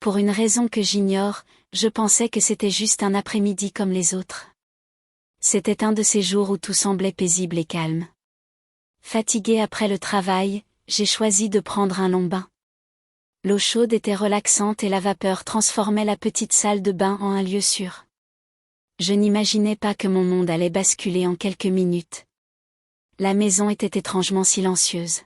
Pour une raison que j'ignore, je pensais que c'était juste un après-midi comme les autres. C'était un de ces jours où tout semblait paisible et calme. Fatiguée après le travail, j'ai choisi de prendre un long bain. L'eau chaude était relaxante et la vapeur transformait la petite salle de bain en un lieu sûr. Je n'imaginais pas que mon monde allait basculer en quelques minutes. La maison était étrangement silencieuse.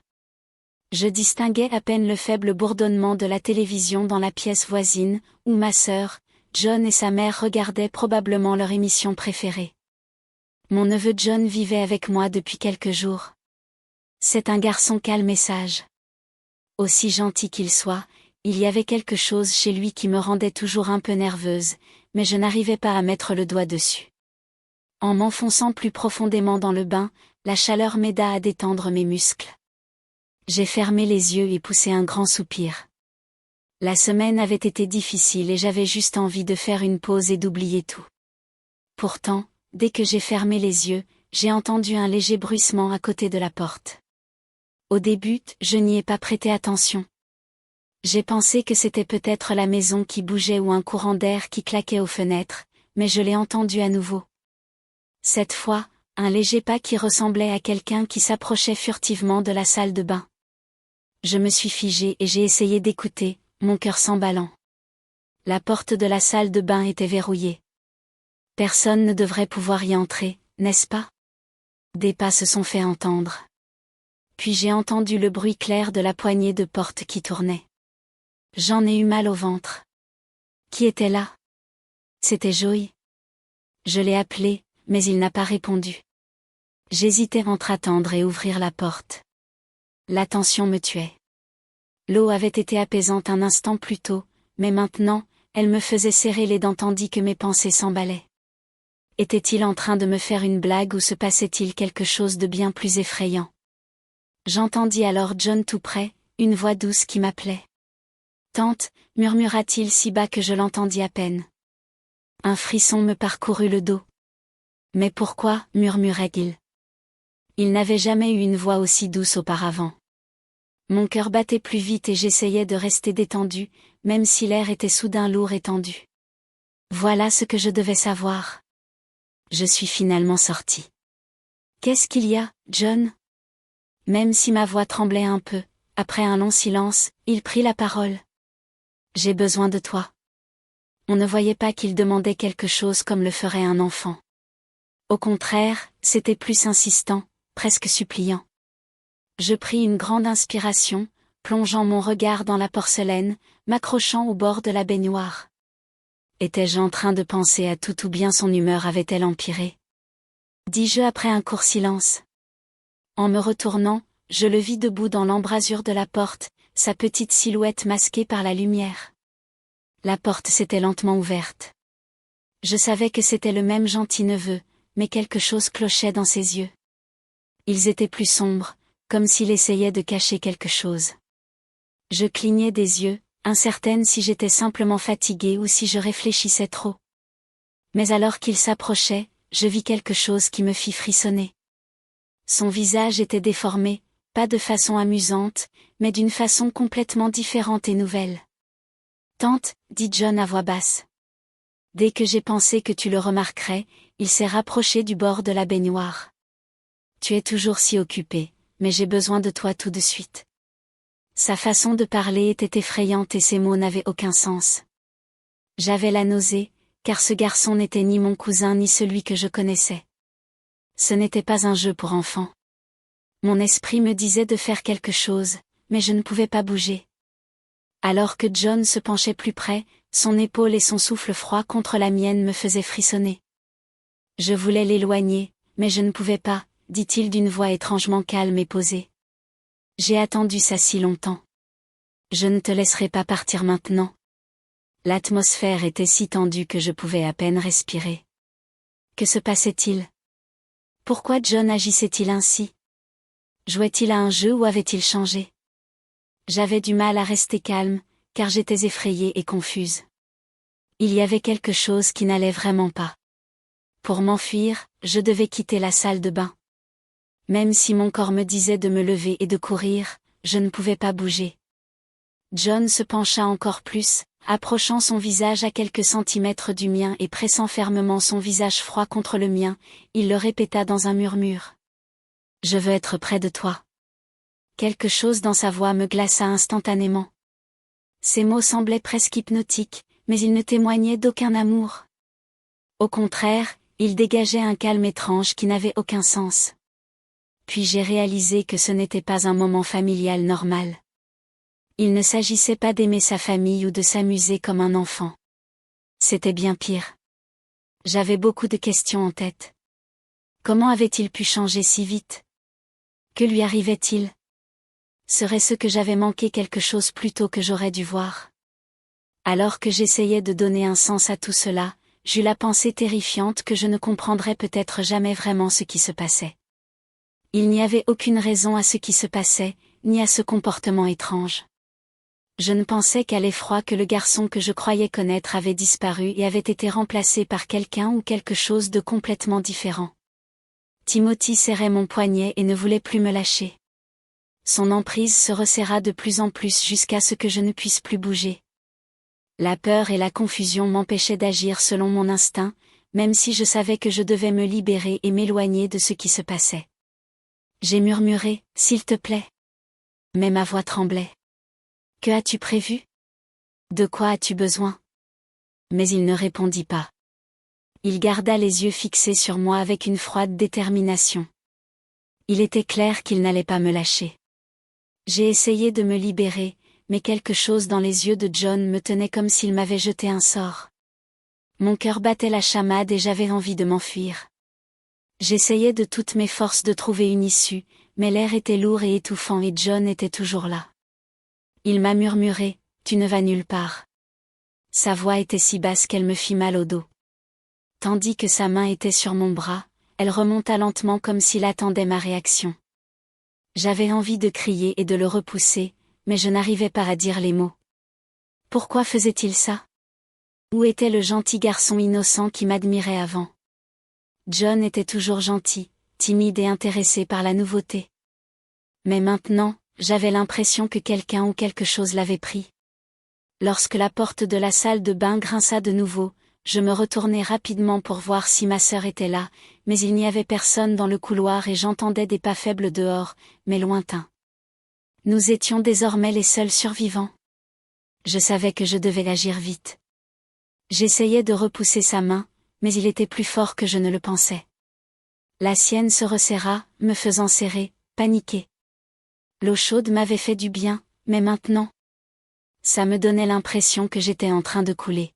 Je distinguais à peine le faible bourdonnement de la télévision dans la pièce voisine, où ma sœur, John et sa mère regardaient probablement leur émission préférée. Mon neveu John vivait avec moi depuis quelques jours. C'est un garçon calme et sage. Aussi gentil qu'il soit, il y avait quelque chose chez lui qui me rendait toujours un peu nerveuse, mais je n'arrivais pas à mettre le doigt dessus. En m'enfonçant plus profondément dans le bain, la chaleur m'aida à détendre mes muscles. J'ai fermé les yeux et poussé un grand soupir. La semaine avait été difficile et j'avais juste envie de faire une pause et d'oublier tout. Pourtant, dès que j'ai fermé les yeux, j'ai entendu un léger bruissement à côté de la porte. Au début, je n'y ai pas prêté attention. J'ai pensé que c'était peut-être la maison qui bougeait ou un courant d'air qui claquait aux fenêtres, mais je l'ai entendu à nouveau. Cette fois, un léger pas qui ressemblait à quelqu'un qui s'approchait furtivement de la salle de bain. Je me suis figée et j'ai essayé d'écouter, mon cœur s'emballant. La porte de la salle de bain était verrouillée. Personne ne devrait pouvoir y entrer, n'est-ce pas? Des pas se sont fait entendre. Puis j'ai entendu le bruit clair de la poignée de porte qui tournait. J'en ai eu mal au ventre. Qui était là? C'était Joey. Je l'ai appelé, mais il n'a pas répondu. J'hésitais entre attendre et ouvrir la porte. La tension me tuait. L'eau avait été apaisante un instant plus tôt, mais maintenant, elle me faisait serrer les dents tandis que mes pensées s'emballaient. Était-il en train de me faire une blague ou se passait-il quelque chose de bien plus effrayant? J'entendis alors John tout près, une voix douce qui m'appelait. « Tante » murmura-t-il si bas que je l'entendis à peine. Un frisson me parcourut le dos. « Mais pourquoi » murmurait-il. Il n'avait jamais eu une voix aussi douce auparavant. Mon cœur battait plus vite et j'essayais de rester détendu, même si l'air était soudain lourd et tendu. Voilà ce que je devais savoir. Je suis finalement sortie. « Qu'est-ce qu'il y a, John ?» Même si ma voix tremblait un peu, après un long silence, il prit la parole. « J'ai besoin de toi. » On ne voyait pas qu'il demandait quelque chose comme le ferait un enfant. Au contraire, c'était plus insistant, presque suppliant. Je pris une grande inspiration, plongeant mon regard dans la porcelaine, m'accrochant au bord de la baignoire. Étais-je en train de penser à tout ou bien son humeur avait-elle empiré? Dis-je après un court silence. En me retournant, je le vis debout dans l'embrasure de la porte, sa petite silhouette masquée par la lumière. La porte s'était lentement ouverte. Je savais que c'était le même gentil neveu, mais quelque chose clochait dans ses yeux. Ils étaient plus sombres, comme s'il essayait de cacher quelque chose. Je clignais des yeux, incertaine si j'étais simplement fatiguée ou si je réfléchissais trop. Mais alors qu'il s'approchait, je vis quelque chose qui me fit frissonner. Son visage était déformé, pas de façon amusante, mais d'une façon complètement différente et nouvelle. « Tante » dit John à voix basse. Dès que j'ai pensé que tu le remarquerais, il s'est rapproché du bord de la baignoire. « Tu es toujours si occupée, mais j'ai besoin de toi tout de suite. » Sa façon de parler était effrayante et ses mots n'avaient aucun sens. J'avais la nausée, car ce garçon n'était ni mon cousin ni celui que je connaissais. Ce n'était pas un jeu pour enfants. Mon esprit me disait de faire quelque chose, mais je ne pouvais pas bouger. Alors que John se penchait plus près, son épaule et son souffle froid contre la mienne me faisaient frissonner. Je voulais l'éloigner, mais je ne pouvais pas, dit-il d'une voix étrangement calme et posée. J'ai attendu ça si longtemps. Je ne te laisserai pas partir maintenant. L'atmosphère était si tendue que je pouvais à peine respirer. Que se passait-il? Pourquoi John agissait-il ainsi? Jouait-il à un jeu ou avait-il changé? J'avais du mal à rester calme, car j'étais effrayée et confuse. Il y avait quelque chose qui n'allait vraiment pas. Pour m'enfuir, je devais quitter la salle de bain. Même si mon corps me disait de me lever et de courir, je ne pouvais pas bouger. John se pencha encore plus, approchant son visage à quelques centimètres du mien et pressant fermement son visage froid contre le mien, il le répéta dans un murmure. « Je veux être près de toi. » Quelque chose dans sa voix me glaça instantanément. Ces mots semblaient presque hypnotiques, mais ils ne témoignaient d'aucun amour. Au contraire, ils dégageaient un calme étrange qui n'avait aucun sens. Puis j'ai réalisé que ce n'était pas un moment familial normal. Il ne s'agissait pas d'aimer sa famille ou de s'amuser comme un enfant. C'était bien pire. J'avais beaucoup de questions en tête. Comment avait-il pu changer si vite? Que lui arrivait-il? Serait-ce que j'avais manqué quelque chose plus tôt que j'aurais dû voir? Alors que j'essayais de donner un sens à tout cela, j'eus la pensée terrifiante que je ne comprendrais peut-être jamais vraiment ce qui se passait. Il n'y avait aucune raison à ce qui se passait, ni à ce comportement étrange. Je ne pensais qu'à l'effroi que le garçon que je croyais connaître avait disparu et avait été remplacé par quelqu'un ou quelque chose de complètement différent. Timothy serrait mon poignet et ne voulait plus me lâcher. Son emprise se resserra de plus en plus jusqu'à ce que je ne puisse plus bouger. La peur et la confusion m'empêchaient d'agir selon mon instinct, même si je savais que je devais me libérer et m'éloigner de ce qui se passait. J'ai murmuré, « S'il te plaît. » Mais ma voix tremblait. « Que as-tu prévu? De quoi as-tu besoin? » Mais il ne répondit pas. Il garda les yeux fixés sur moi avec une froide détermination. Il était clair qu'il n'allait pas me lâcher. J'ai essayé de me libérer, mais quelque chose dans les yeux de John me tenait comme s'il m'avait jeté un sort. Mon cœur battait la chamade et j'avais envie de m'enfuir. J'essayais de toutes mes forces de trouver une issue, mais l'air était lourd et étouffant et John était toujours là. Il m'a murmuré, « Tu ne vas nulle part. » Sa voix était si basse qu'elle me fit mal au dos. Tandis que sa main était sur mon bras, elle remonta lentement comme s'il attendait ma réaction. J'avais envie de crier et de le repousser, mais je n'arrivais pas à dire les mots. Pourquoi faisait-il ça? Où était le gentil garçon innocent qui m'admirait avant? John était toujours gentil, timide et intéressé par la nouveauté. Mais maintenant, j'avais l'impression que quelqu'un ou quelque chose l'avait pris. Lorsque la porte de la salle de bain grinça de nouveau, je me retournai rapidement pour voir si ma sœur était là, mais il n'y avait personne dans le couloir et j'entendais des pas faibles dehors, mais lointains. Nous étions désormais les seuls survivants. Je savais que je devais agir vite. J'essayais de repousser sa main, mais il était plus fort que je ne le pensais. La sienne se resserra, me faisant serrer, paniquer. L'eau chaude m'avait fait du bien, mais maintenant? Ça me donnait l'impression que j'étais en train de couler.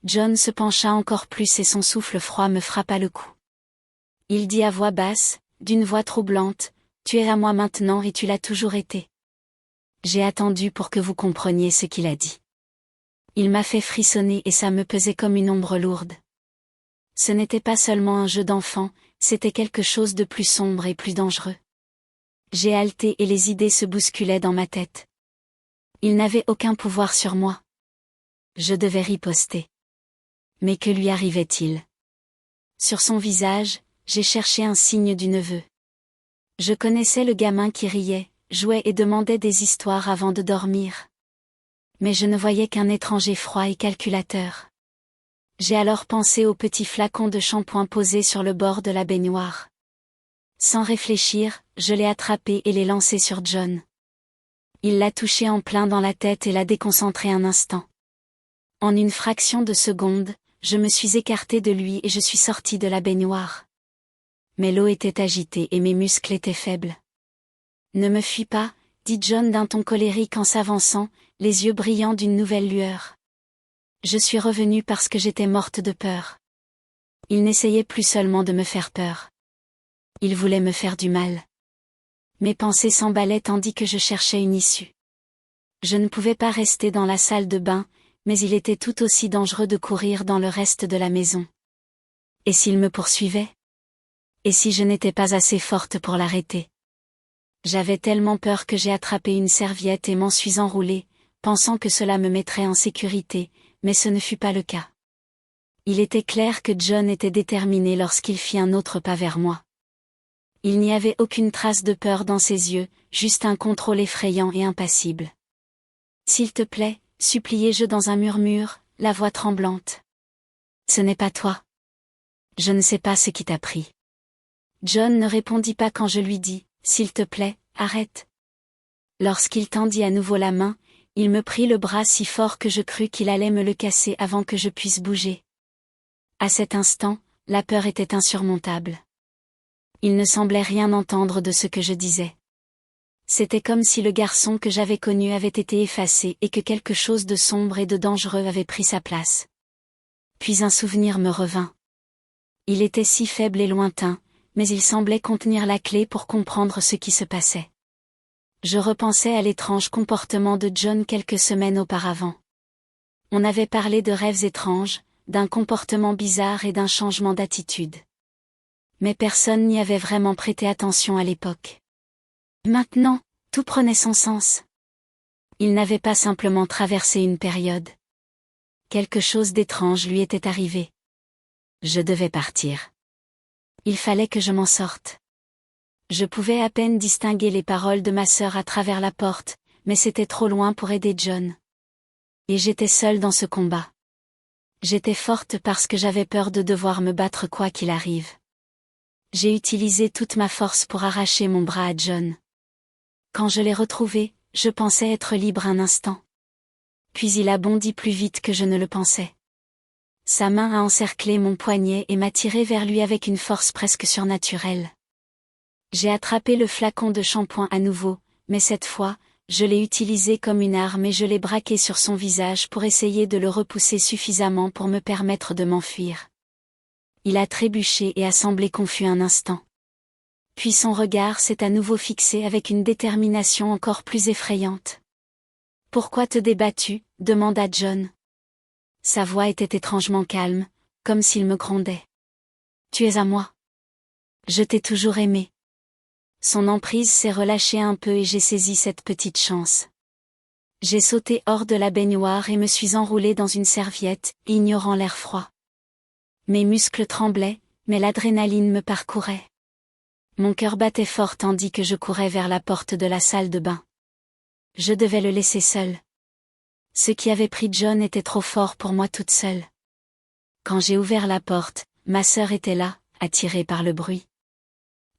John se pencha encore plus et son souffle froid me frappa le cou. Il dit à voix basse, d'une voix troublante, « Tu es à moi maintenant et tu l'as toujours été. » J'ai attendu pour que vous compreniez ce qu'il a dit. Il m'a fait frissonner et ça me pesait comme une ombre lourde. Ce n'était pas seulement un jeu d'enfant, c'était quelque chose de plus sombre et plus dangereux. J'ai haleté et les idées se bousculaient dans ma tête. Il n'avait aucun pouvoir sur moi. Je devais riposter. Mais que lui arrivait-il? Sur son visage, j'ai cherché un signe du neveu. Je connaissais le gamin qui riait, jouait et demandait des histoires avant de dormir. Mais je ne voyais qu'un étranger froid et calculateur. J'ai alors pensé au petit flacon de shampoing posé sur le bord de la baignoire. Sans réfléchir, je l'ai attrapé et l'ai lancé sur John. Il l'a touché en plein dans la tête et l'a déconcentré un instant. En une fraction de seconde, je me suis écarté de lui et je suis sorti de la baignoire. Mais l'eau était agitée et mes muscles étaient faibles. « Ne me fuis pas », dit John d'un ton colérique en s'avançant, les yeux brillants d'une nouvelle lueur. Je suis revenu parce que j'étais morte de peur. Il n'essayait plus seulement de me faire peur. Il voulait me faire du mal. Mes pensées s'emballaient tandis que je cherchais une issue. Je ne pouvais pas rester dans la salle de bain, mais il était tout aussi dangereux de courir dans le reste de la maison. Et s'il me poursuivait? Et si je n'étais pas assez forte pour l'arrêter? J'avais tellement peur que j'ai attrapé une serviette et m'en suis enroulée, pensant que cela me mettrait en sécurité, mais ce ne fut pas le cas. Il était clair que John était déterminé lorsqu'il fit un autre pas vers moi. Il n'y avait aucune trace de peur dans ses yeux, juste un contrôle effrayant et impassible. « S'il te plaît, suppliai-je dans un murmure, la voix tremblante. Ce n'est pas toi. Je ne sais pas ce qui t'a pris. John ne répondit pas quand je lui dis, s'il te plaît, arrête. Lorsqu'il tendit à nouveau la main, il me prit le bras si fort que je crus qu'il allait me le casser avant que je puisse bouger. À cet instant, la peur était insurmontable. Il ne semblait rien entendre de ce que je disais. C'était comme si le garçon que j'avais connu avait été effacé et que quelque chose de sombre et de dangereux avait pris sa place. Puis un souvenir me revint. Il était si faible et lointain, mais il semblait contenir la clé pour comprendre ce qui se passait. Je repensais à l'étrange comportement de John quelques semaines auparavant. On avait parlé de rêves étranges, d'un comportement bizarre et d'un changement d'attitude. Mais personne n'y avait vraiment prêté attention à l'époque. Maintenant, tout prenait son sens. Il n'avait pas simplement traversé une période. Quelque chose d'étrange lui était arrivé. Je devais partir. Il fallait que je m'en sorte. Je pouvais à peine distinguer les paroles de ma sœur à travers la porte, mais c'était trop loin pour aider John. Et j'étais seule dans ce combat. J'étais forte parce que j'avais peur de devoir me battre quoi qu'il arrive. J'ai utilisé toute ma force pour arracher mon bras à John. Quand je l'ai retrouvé, je pensais être libre un instant. Puis il a bondi plus vite que je ne le pensais. Sa main a encerclé mon poignet et m'a tiré vers lui avec une force presque surnaturelle. J'ai attrapé le flacon de shampoing à nouveau, mais cette fois, je l'ai utilisé comme une arme et je l'ai braqué sur son visage pour essayer de le repousser suffisamment pour me permettre de m'enfuir. Il a trébuché et a semblé confus un instant. Puis son regard s'est à nouveau fixé avec une détermination encore plus effrayante. « Pourquoi te débattu ?» demanda John. Sa voix était étrangement calme, comme s'il me grondait. « Tu es à moi. Je t'ai toujours aimé. » Son emprise s'est relâchée un peu et j'ai saisi cette petite chance. J'ai sauté hors de la baignoire et me suis enroulée dans une serviette, ignorant l'air froid. Mes muscles tremblaient, mais l'adrénaline me parcourait. Mon cœur battait fort tandis que je courais vers la porte de la salle de bain. Je devais le laisser seul. Ce qui avait pris John était trop fort pour moi toute seule. Quand j'ai ouvert la porte, ma sœur était là, attirée par le bruit.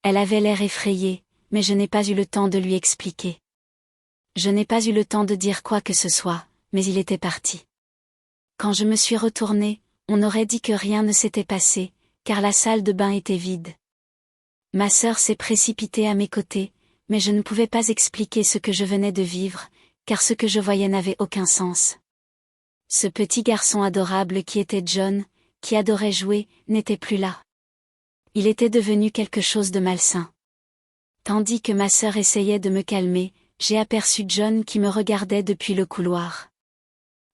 Elle avait l'air effrayée, mais je n'ai pas eu le temps de lui expliquer. Je n'ai pas eu le temps de dire quoi que ce soit, mais il était parti. Quand je me suis retournée, on aurait dit que rien ne s'était passé, car la salle de bain était vide. Ma sœur s'est précipitée à mes côtés, mais je ne pouvais pas expliquer ce que je venais de vivre, car ce que je voyais n'avait aucun sens. Ce petit garçon adorable qui était John, qui adorait jouer, n'était plus là. Il était devenu quelque chose de malsain. Tandis que ma sœur essayait de me calmer, j'ai aperçu John qui me regardait depuis le couloir.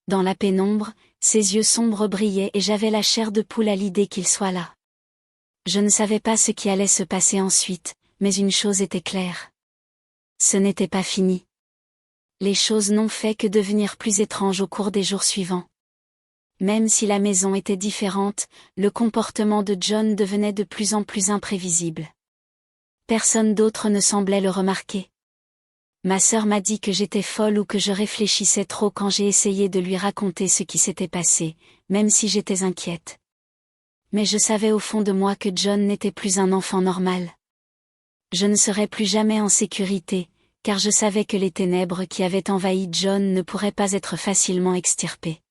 Dans la pénombre, ses yeux sombres brillaient et j'avais la chair de poule à l'idée qu'il soit là. Je ne savais pas ce qui allait se passer ensuite, mais une chose était claire. Ce n'était pas fini. Les choses n'ont fait que devenir plus étranges au cours des jours suivants. Même si la maison était différente, le comportement de John devenait de plus en plus imprévisible. Personne d'autre ne semblait le remarquer. Ma sœur m'a dit que j'étais folle ou que je réfléchissais trop quand j'ai essayé de lui raconter ce qui s'était passé, même si j'étais inquiète. Mais je savais au fond de moi que John n'était plus un enfant normal. Je ne serais plus jamais en sécurité, car je savais que les ténèbres qui avaient envahi John ne pourraient pas être facilement extirpées.